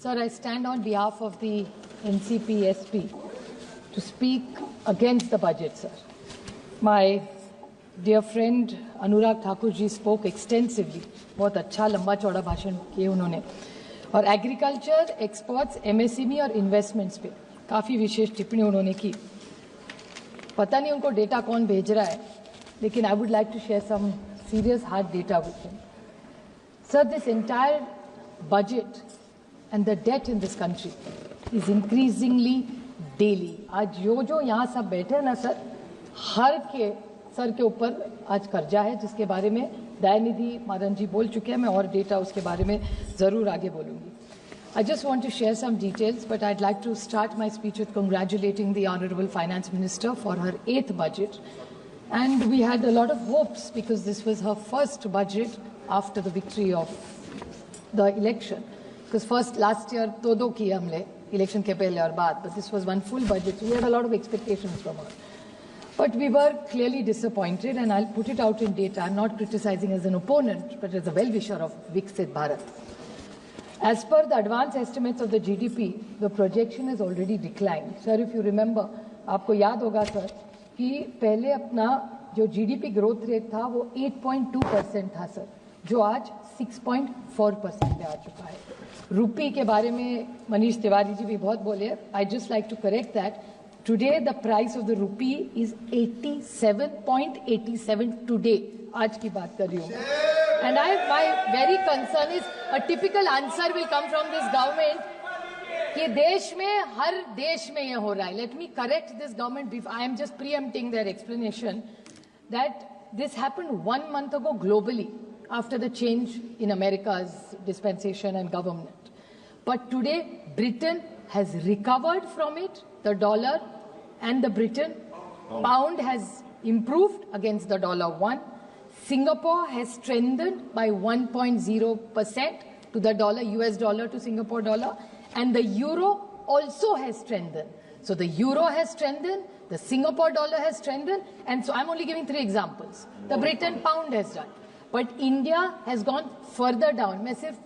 Sir, I stand on behalf of the NCP-SP to speak against the budget, sir. My dear friend Anurag Thakur ji spoke extensively. बहुत अच्छा लंबा चौड़ा भाषण किए उन्होंने और एग्रीकल्चर, एक्सपोर्ट्स, एमएसएमई और इन्वेस्टमेंट्स पे काफ़ी विशेष टिप्पणी उन्होंने की. पता नहीं उनको डेटा कौन भेज रहा है, लेकिन I would like to share some serious hard data with him. Sir, this entire budget and the debt in this country is increasingly daily. आज जो यहाँ सब बैठे हैं ना सर, हर के सर के ऊपर आज कर्जा है, जिसके बारे में दयानिधि मारन जी बोल चुके हैं. मैं और डेटा उसके बारे में ज़रूर आगे बोलूँगी. I just want to share some details, but I'd like to start my speech with congratulating the Honorable Finance Minister for her 8th budget. And we had a lot of hopes because this was her first budget after the victory of the election. Because first last year दो किए हमने election के पहले और बाद, but this was one full budget. So we had a lot of expectations from her. But we were clearly disappointed, and I'll put it out in data. I'm not criticizing as an opponent, but as a well-wisher of Viksit Bharat. As per the advance estimates of the GDP, the projection has already declined. Sir, if you remember, आपको याद होगा sir कि पहले अपना जो GDP growth rate था वो 8.2% था सर, जो आज 6.4% पे आ चुका है. रूपी के बारे में मनीष तिवारी जी भी बहुत बोले. I just like to correct that. Today the price of the rupee is 87.87 today. आज की बात कर रही हूँ. And my very concern is a typical answer will come from this government कि देश में हर देश में ये हो रहा है. Let me correct this government. I am just preempting their explanation that this happened 1 month ago globally after the change in America's dispensation and government. But today, Britain has recovered from it, the dollar, and the Britain pound has improved against the $1. Singapore has strengthened by 1.0% to the dollar, US dollar to Singapore dollar, and the euro also has strengthened. So the euro has strengthened, the Singapore dollar has strengthened, and so I'm only giving 3 examples. The Britain pound has done. But India has gone further down. मैं सिर्फ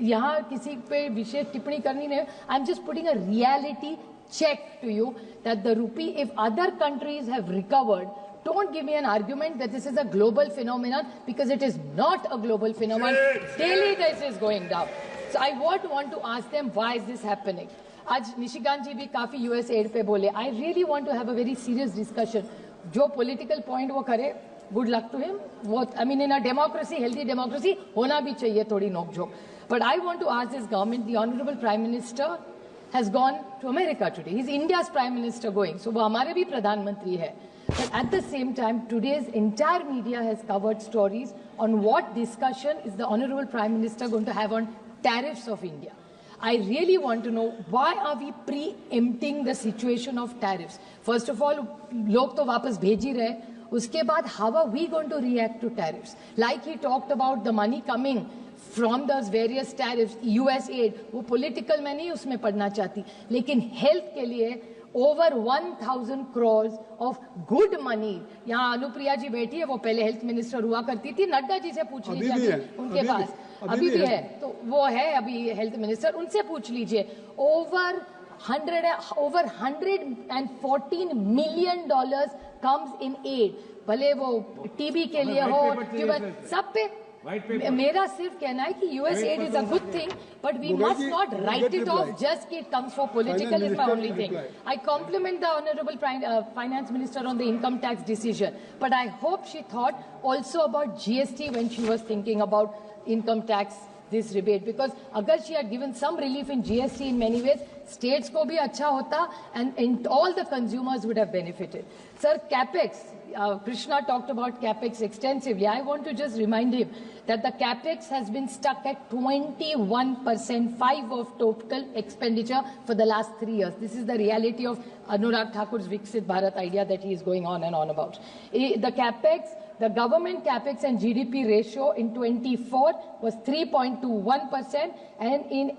यहाँ किसी पे विशेष टिप्पणी करनी नहीं. I'm just putting a reality check to you that the rupee, if other countries have recovered, don't give me an argument that this is a global phenomenon, because it is not a global phenomenon. Daily this is going down. So I would want to ask them, why is this happening? आज निशिकांत जी भी काफी US aid पे बोले. I really want to have a very serious discussion. जो political point वो करे, good luck to him. What I mean, in a democracy, healthy democracy, होना भी चाहिए थोड़ी नोक-झोंक. But I want to ask this government, the Honorable Prime Minister has gone to America today. He's India's Prime Minister going. So वो हमारे भी प्रधानमंत्री है. But at the same time, today's entire media has covered stories on what discussion is the Honorable Prime Minister going to have on tariffs of India. I really want to know, why are we preempting the situation of tariffs? First of all, लोग तो वापस भेज ही रहे. उसके बाद, how are we going to react to tariffs? Like he talked about the money coming from those various tariffs, US aid, वो political मैं नहीं उसमें पढ़ना चाहती, लेकिन health के लिए over 1,000 crores of good money. यहाँ अनुप्रिया जी बैठी है, वो पहले हेल्थ मिनिस्टर हुआ करती थी. नड्डा जी से पूछ लीजिए, उनके पास अभी भी है, तो वो है अभी हेल्थ मिनिस्टर, उनसे पूछ लीजिए. over $114 million comes in aid. भले वो टीबी के लिए हो, सब पे. मेरा सिर्फ कहना है कि US aid is a good thing, but we must not write it off just कि it comes for political is my only thing. I compliment the Honorable Finance Minister on the income tax decision, but I hope she thought also about GST when she was thinking about income tax, this rebate, because agar she had given some relief in GST in many ways, states ko bhi acha hota and all the consumers would have benefited. Sir, capex, Krishna talked about capex extensively. I want to just remind him that the capex has been stuck at 21%, 5 of total expenditure for the last 3 years. This is the reality of Anurag Thakur's Viksit Bharat idea that he is going on and on about. The capex, the government capex and GDP ratio in 24 was 3.21%, and in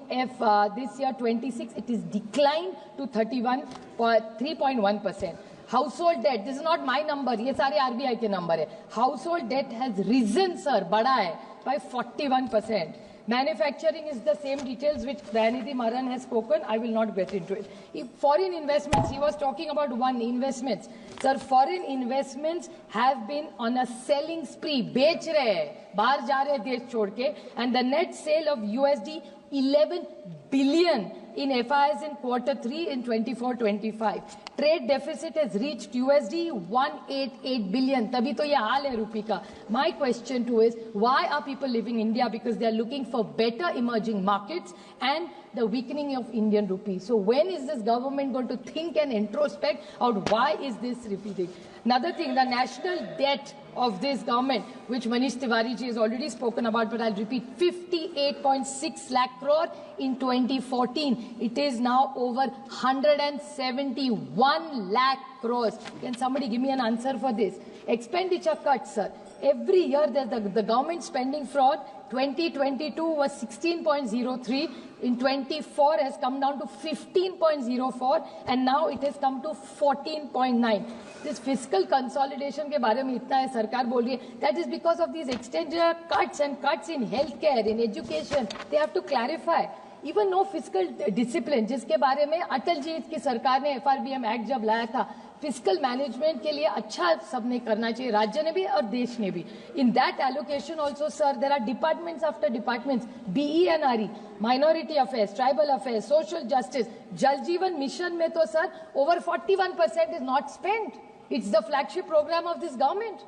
this year 26 it is declined to 3.1%. Household debt, this is not my number, ये सारे RBI के number है. Household debt has risen, sir, बढ़ा है by 41%. Manufacturing is the same details which Dayanidhi Maran has spoken. I will not get into it. If foreign investments, he was talking about one, investments. Sir, foreign investments have been on a selling spree. बेच रहे हैं, बाहर जा रहे हैं देश छोड़ के, and the net sale of USD 11 billion in FIs in Q3 in 24-25. Trade deficit has reached USD 188 billion. तभी तो ये हाल है रुपये का. My question too is, why are people leaving India? Because they are looking for better emerging markets and the weakening of Indian rupee. So when is this government going to think and introspect out why is this repeating? Another thing, the national debt of this government, which Manish Tiwari ji has already spoken about, but I'll repeat, 58.6 lakh crore in 2014. It is now over 171 lakh crores. Can somebody give me an answer for this? Expenditure cuts, sir. Every year the government spending fraud. 2022 was 16.03. In 24 has come down to 15.04, and now it has come to 14.9. This fiscal consolidation के बारे में इतना है सरकार बोल रही है. That is because of these expenditure cuts and cuts in healthcare, in education. They have to clarify. Even no fiscal discipline, जिसके बारे में अटल जी की सरकार ने FRBM एक्ट जब लाया था, फिजिकल मैनेजमेंट के लिए अच्छा सबने करना चाहिए, राज्य ने भी और देश ने भी. In that allocation also sir there are departments after departments, BENRE, minority affairs, tribal affairs, social justice. Jal Jeevan mission में तो sir over 41% is not spent. It's the flagship program of this government.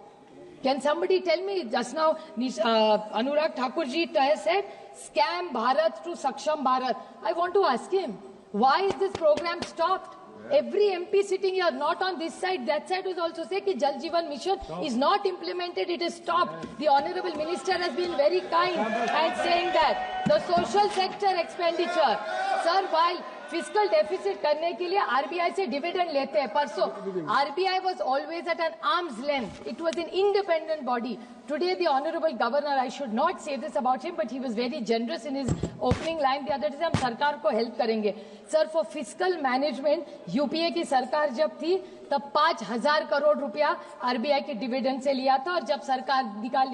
Can somebody tell me, just now Anurag Thakur ji said, scam Bharat to Saksham Bharat. I want to ask him, why is this program stopped? Every MP sitting here, not on this side, that side was also saying that Jal Jeevan Mission is not implemented, it is stopped. The Honorable Minister has been very kind and saying that the social sector expenditure, sir, while physical deficit करने के लिए RBI से dividend लेते हैं. परसों RBI was always at an arm's length. It was an independent body. Today the honourable governor, I should not say this about him, but he was very generous in his opening line the other day. हम सरकार को help करेंगे sir for physical management. UPA की सरकार जब थी तब 5,000 करोड़ रुपया आरबीआई के डिविडेंड से लिया था, और जब सरकार निकाल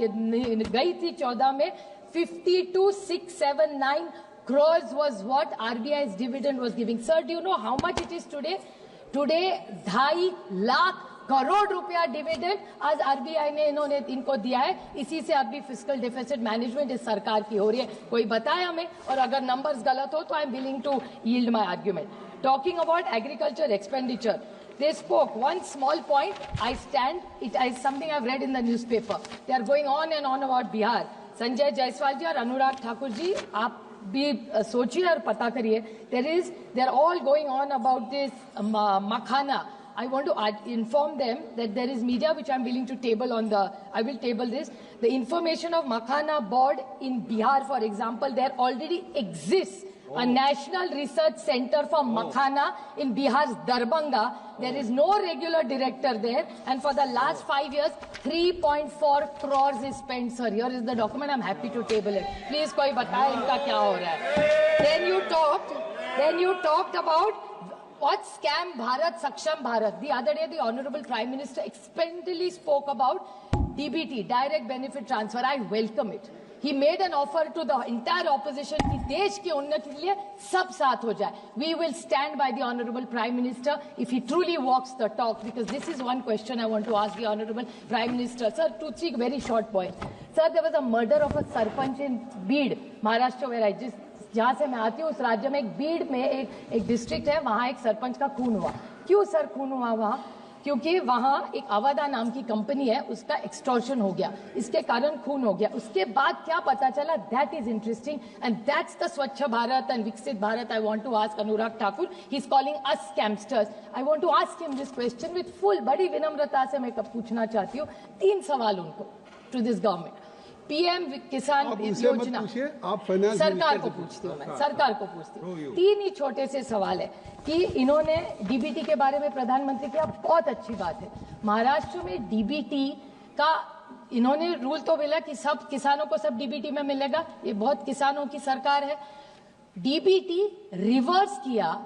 गई थी 14 में, 52,679 crores was what RBI's dividend was giving. Sir, do you know how much it is today? Today 2.5 lakh crore रुपया डिविडेंड आज आरबीआई ने इनको दिया है. इसी से अभी फिजिकल डेफिसिट मैनेजमेंट इस सरकार की हो रही है. कोई बताए हमें, और अगर नंबर्स गलत हो तो I am willing to yield my argument. Talking about agriculture expenditure, they spoke one small point. I stand, it is something I've read in the newspaper. They are going on and on about Bihar. Sanjay Jaiswal ji और अनुराग ठाकुर जी, आप भी सोचिए और पता करिए. they are all going on about this makhana. I want to inform them that there is media which I am willing to table on the, I will table this. The information of makhana board in Bihar, for example, there already exists a national research center for makhana in Bihar's Darbhanga. There is no regular director there, and for the last 5 years, 3.4 crores is spent, sir. Here is the document. I'm happy to table it. Please, koi bataye inka kya ho raha hai. Then you talked about what scam Bharat, Saksham Bharat. The other day, the Honorable Prime Minister explicitly spoke about DBT, direct benefit transfer. I welcome it. He made an offer to the entire opposition कि देश के उन्नति के लिए सब साथ हो जाए. We will stand by the Honorable Prime Minister if he truly walks the talk, because this is one question I want to ask the Honorable Prime Minister. Sir, 2-3 very short points. Sir, there was a murder of a sarpanch in Beed, Maharashtra, where I just, जहाँ से मैं आती हूँ उस राज्य में एक बीड में एक डिस्ट्रिक्ट है, वहाँ एक सरपंच का खून हुआ. क्यों सर खून हुआ वहाँ? क्योंकि वहाँ एक अवादा नाम की कंपनी है, उसका एक्सटॉर्शन हो गया, इसके कारण खून हो गया. उसके बाद क्या पता चला? That is interesting, and that's the Swachh Bharat and Viksit Bharat. I want to ask Anurag Thakur, he is calling us scamsters. I want to ask him this question with full, बड़ी विनम्रता से मैं पूछना चाहती हूँ 3 सवाल उनको टू दिस गवर्नमेंट. पीएम किसान योजना, आप फाइनेंस सरकार को पूछती हूँ, मैं सरकार को पूछती हूँ. 3 ही छोटे से सवाल है कि इन्होंने डीबीटी के बारे में प्रधानमंत्री किया, बहुत अच्छी बात है. महाराष्ट्र में डीबीटी का इन्होंने रूल तो मिला कि सब किसानों को सब डीबीटी में मिलेगा. ये बहुत किसानों की सरकार है. डीबीटी रिवर्स किया,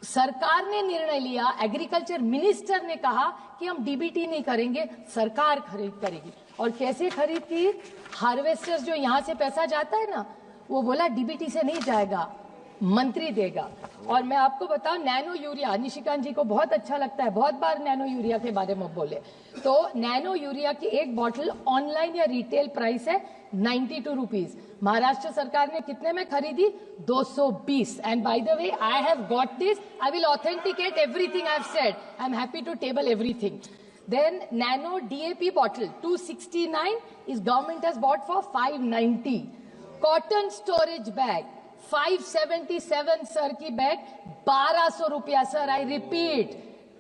सरकार ने निर्णय लिया, एग्रीकल्चर मिनिस्टर ने कहा कि हम डीबीटी नहीं करेंगे, सरकार खरीद करेगी. और कैसे खरीदती? हार्वेस्टर्स जो यहाँ से पैसा जाता है ना, वो बोला डीबीटी से नहीं जाएगा, मंत्री देगा। और मैं आपको बताऊं, नैनो यूरिया, निशिकांत जी को बहुत अच्छा लगता है, बहुत बार नैनो यूरिया के बारे में बोले, तो नैनो यूरिया की एक बॉटल ऑनलाइन या रिटेल प्राइस है 92 रुपीज। महाराष्ट्र सरकार ने कितने में खरीदी? 220। And by the way, I have got this, I will authenticate everything I have said, I am happy to table everything. Then nano DAP bottle 269 is government has bought for 590. Cotton storage bag 577 sir की bag 1200 रुपया sir, I repeat,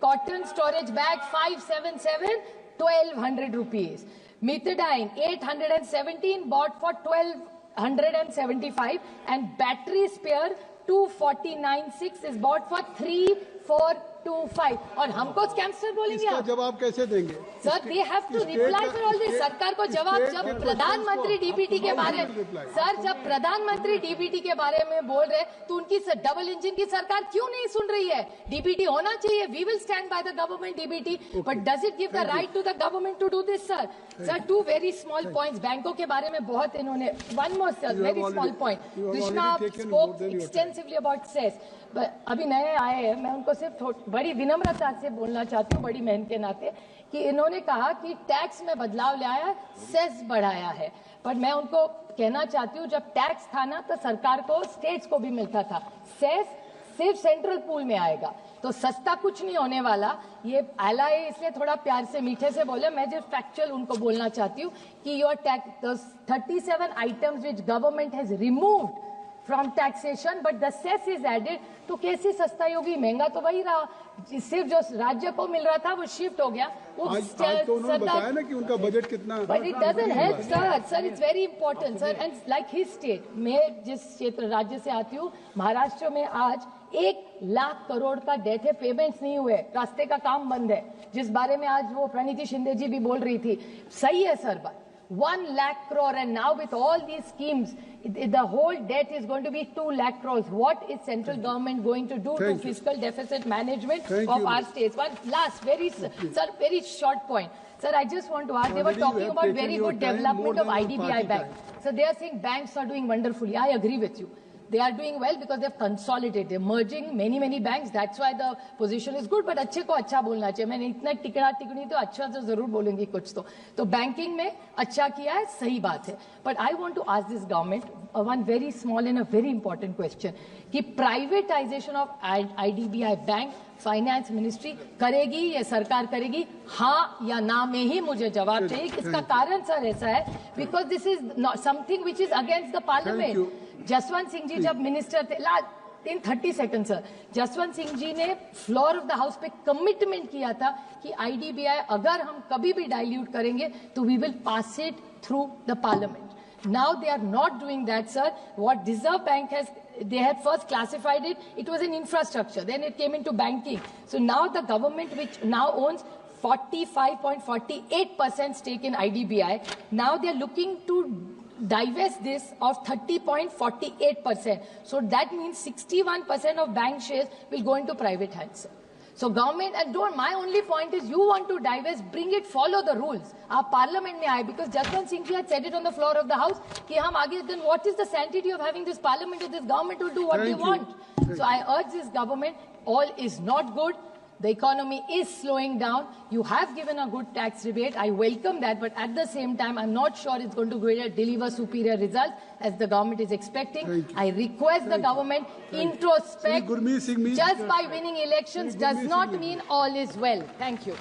cotton storage bag 577 1200 rupees. Methadone 817 bought for 1275 and battery spare 249.6 is bought for 3425. और हमको scamster बोलेंगे इसका आप? जवाब कैसे देंगे? Sir, they have to reply for all this. सरकार को जवाब, जब प्रधानमंत्री डीबीटी के बारे में, सर जब प्रधानमंत्री डीबीटी के बारे में बोल रहे तो उनकी डबल इंजन की सरकार क्यों नहीं सुन रही है? डीबीटी होना चाहिए, we will stand by the government DBT, but does it give the right to the government to do this? Sir sir, two very small points, बैंकों के बारे में बहुत इन्होंने, one more sir, very small point, Krishna spoke extensively about cess. अभी नए आए हैं, मैं उनको सिर्फ बड़ी विनम्रता से बोलना चाहती हूँ, बड़ी मेहनत के नाते, कि इन्होंने कहा कि टैक्स में बदलाव लाया है, सेस बढ़ाया है, पर मैं उनको कहना चाहती हूँ, जब टैक्स था ना तो सरकार को, स्टेट्स को भी मिलता था, सेस सिर्फ सेंट्रल पूल में आएगा, तो सस्ता कुछ नहीं होने वाला। ये आला है इसलिए थोड़ा प्यार से मीठे से बोले, मैं जो फैक्चुअल उनको बोलना चाहती हूँ कि your tax 37 items which government has removed from taxation but the cess is added, तो कैसे सस्ता होगी? महंगा तो वही रहा, सिर्फ जो राज्य को मिल रहा था वो शिफ्ट हो गया। आज तो उन्होंने बताया ना कि उनका बजट कितना, but it doesn't help sir. Sir it's very important sir, and like his state, मैं जिस क्षेत्र राज्य से आती हूँ, महाराष्ट्र में आज 1 लाख करोड़ का डेट है, पेमेंट्स नहीं हुए, रास्ते का काम बंद है, जिस बारे में आज वो प्रणीति शिंदे जी भी बोल रही थी। सही है सर बात, 1 lakh crore, and now with all these schemes, the whole debt is going to be 2 lakh crores. What is central government going to do to fiscal deficit management of our states? One last, sir, very short point. Sir, I just want to ask, they were talking about very good development of IDBI Bank. So they are saying banks are doing wonderfully. I agree with you. They are doing well because they've consolidated. They're merging many banks. That's why the position is good. But अच्छे को अच्छा बोलना चाहिए. मैंने इतना टिकनी तो अच्छा तो जरूर बोलूंगी कुछ तो बैंकिंग में अच्छा किया है, सही बात है. But I want to ask this government one very small and a very important question कि privatisation of IDBI bank finance ministry करेगी या सरकार करेगी? हाँ या ना में ही मुझे जवाब चाहिए. इसका कारण सर ऐसा है because this is not something which is against the parliament. Jaswant Singh ji जब मिनिस्टर थे, in 30 second sir, Jaswant Singh ji ने फ्लोर ऑफ द हाउस पे कमिटमेंट किया था कि IDBI अगर हम कभी भी डाइल्यूट करेंगे तो we will pass it through the Parliament. Now they are not doing that, sir. What Reserve Bank has, they had first classified it, it was in infrastructure, then it came into banking. So now the government, which now owns 45.48% stake in IDBI, now they are looking to divest this of 30.48%. So that means 61% of bank shares will go into private hands, sir. So government, and don't, my only point is you want to divest, bring it, follow the rules. आप parliament में आए, because Jaswant Singh ji had said it on the floor of the house कि हम आगे, then what is the sanctity of having this parliament if this government will do what they want? So I urge this government, all is not good. The economy is slowing down. You have given a good tax rebate. I welcome that, but at the same time, I'm not sure it's going to deliver superior results as the government is expecting. I request the government introspect. Just by winning elections does not mean all is well. Thank you.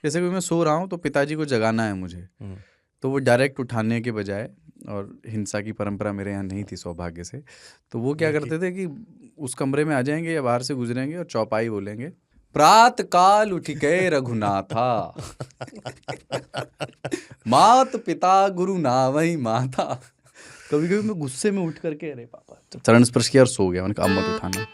जैसे कि मैं सो रहा हूँ तो पिताजी को जगाना है मुझे, तो वो डायरेक्ट उठाने के बजाय, और हिंसा की परंपरा मेरे यहाँ नहीं थी सौभाग्य से, तो वो क्या करते थे कि उस कमरे में आ जाएंगे या बाहर से गुजरेंगे और चौपाई बोलेंगे, प्रात काल उठ गए रघुनाथा मात पिता गुरु नावई माता. कभी कभी मैं गुस्से में उठ करके, अरे पापा, चरण स्पर्श किया और सो गया. मैंने कहा अब मत उठाना.